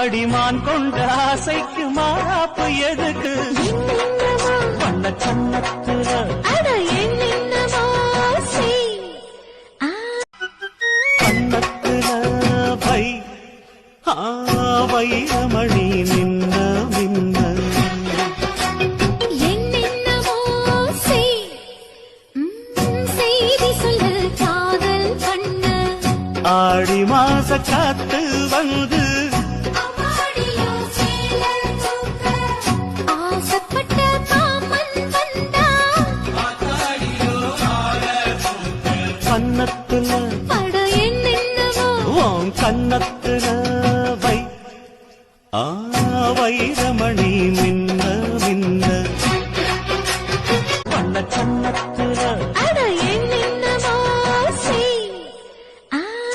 அடிமான் கொண்ட ஆசைக்கு மாறாப்பு எதுக்கு பண்ண கண்ணத்துல கண்ணத்துல பை வைரமணி நின்ன மின்ன ஆடி மாச காத்து வந்து கண்ணத்துல